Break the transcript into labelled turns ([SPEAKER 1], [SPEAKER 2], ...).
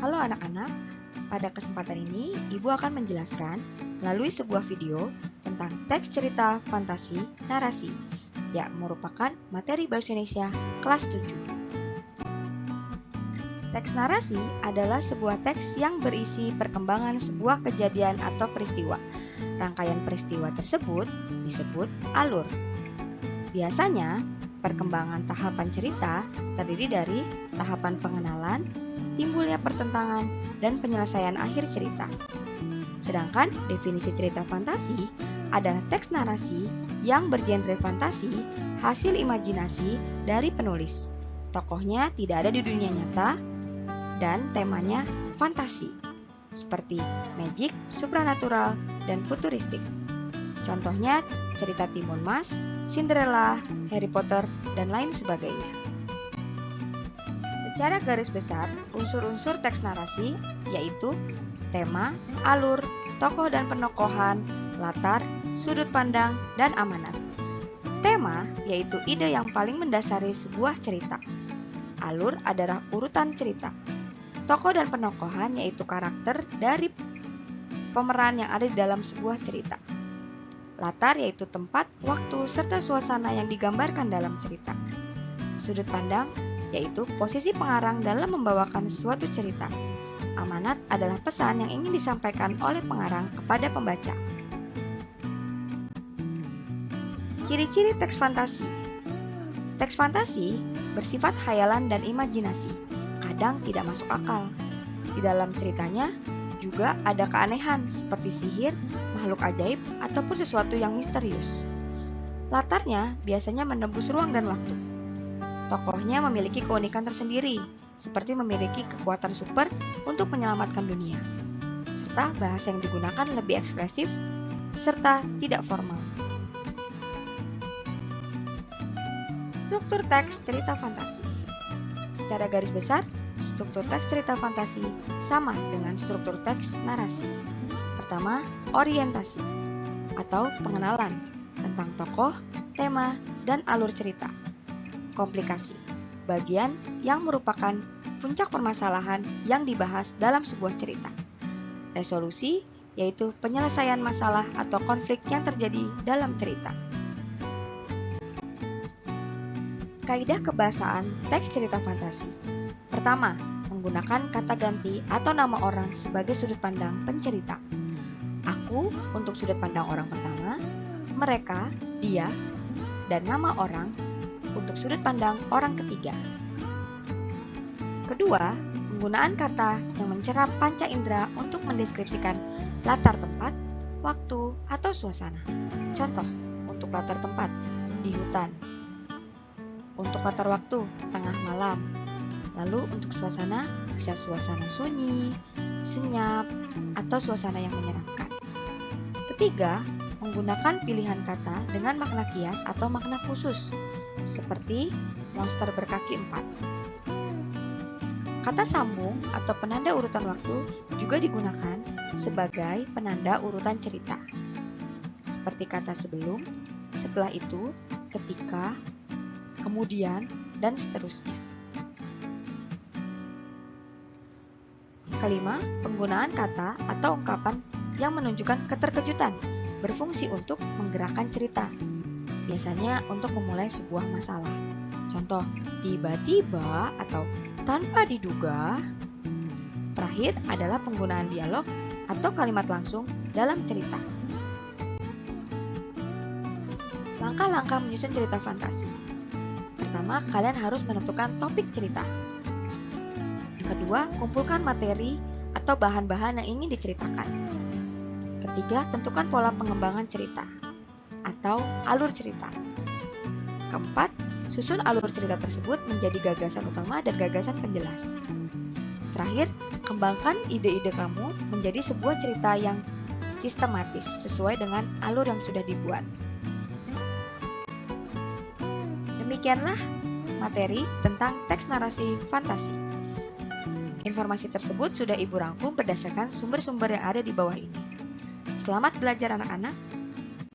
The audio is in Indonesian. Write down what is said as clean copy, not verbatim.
[SPEAKER 1] Halo anak-anak, pada kesempatan ini Ibu akan menjelaskan melalui sebuah video tentang teks cerita fantasi narasi yang merupakan materi Bahasa Indonesia kelas 7. Teks narasi adalah sebuah teks yang berisi perkembangan sebuah kejadian atau peristiwa. Rangkaian peristiwa tersebut disebut alur. Biasanya, perkembangan tahapan cerita terdiri dari tahapan pengenalan, timbulnya pertentangan, dan penyelesaian akhir cerita. Sedangkan definisi cerita fantasi adalah teks narasi yang bergenre fantasi hasil imajinasi dari penulis. Tokohnya tidak ada di dunia nyata dan temanya fantasi, seperti magic, supranatural, dan futuristik. Contohnya cerita Timun Mas, Cinderella, Harry Potter, dan lain sebagainya. Secara garis besar, unsur-unsur teks narasi yaitu tema, alur, tokoh dan penokohan, latar, sudut pandang, dan amanat. Tema yaitu ide yang paling mendasari sebuah cerita. Alur adalah urutan cerita. Tokoh dan penokohan yaitu karakter dari pemeran yang ada di dalam sebuah cerita. Latar yaitu tempat, waktu, serta suasana yang digambarkan dalam cerita. Sudut pandang yaitu posisi pengarang dalam membawakan suatu cerita. Amanat adalah pesan yang ingin disampaikan oleh pengarang kepada pembaca. Ciri-ciri teks fantasi. Teks fantasi bersifat khayalan dan imajinasi, kadang tidak masuk akal. Di dalam ceritanya juga ada keanehan seperti sihir, makhluk ajaib, ataupun sesuatu yang misterius. Latarnya biasanya menembus ruang dan waktu. Tokohnya memiliki keunikan tersendiri, seperti memiliki kekuatan super untuk menyelamatkan dunia. Serta bahasa yang digunakan lebih ekspresif, serta tidak formal. Struktur teks cerita fantasi. Secara garis besar, struktur teks cerita fantasi sama dengan struktur teks narasi. Pertama, orientasi atau pengenalan tentang tokoh, tema, dan alur cerita. Komplikasi, bagian yang merupakan puncak permasalahan yang dibahas dalam sebuah cerita. Resolusi, yaitu penyelesaian masalah atau konflik yang terjadi dalam cerita. Kaidah kebahasaan teks cerita fantasi. Pertama, menggunakan kata ganti atau nama orang sebagai sudut pandang pencerita. Aku untuk sudut pandang orang pertama, mereka, dia, dan nama orang untuk sudut pandang orang ketiga. Kedua, penggunaan kata yang mencerap panca indera untuk mendeskripsikan latar tempat, waktu, atau suasana. Contoh, untuk latar tempat, di hutan. Untuk latar waktu, tengah malam. Lalu untuk suasana, bisa suasana sunyi, senyap, atau suasana yang menyeramkan. Ketiga, menggunakan pilihan kata dengan makna kias atau makna khusus, seperti monster berkaki 4. Kata sambung atau penanda urutan waktu juga digunakan sebagai penanda urutan cerita, seperti kata sebelum, setelah itu, ketika, kemudian, dan seterusnya. Kelima, penggunaan kata atau ungkapan yang menunjukkan keterkejutan berfungsi untuk menggerakkan cerita, biasanya untuk memulai sebuah masalah. Contoh, tiba-tiba atau tanpa diduga. Terakhir adalah penggunaan dialog atau kalimat langsung dalam cerita. Langkah-langkah menyusun cerita fantasi. Pertama, kalian harus menentukan topik cerita. Yang kedua, kumpulkan materi atau bahan-bahan yang ingin diceritakan. Ketiga, tentukan pola pengembangan cerita atau alur cerita. Keempat, susun alur cerita tersebut menjadi gagasan utama dan gagasan penjelas. Terakhir, kembangkan ide-ide kamu menjadi sebuah cerita yang sistematis sesuai dengan alur yang sudah dibuat. Demikianlah materi tentang teks narasi fantasi. Informasi tersebut sudah Ibu rangkum berdasarkan sumber-sumber yang ada di bawah ini. Selamat belajar anak-anak.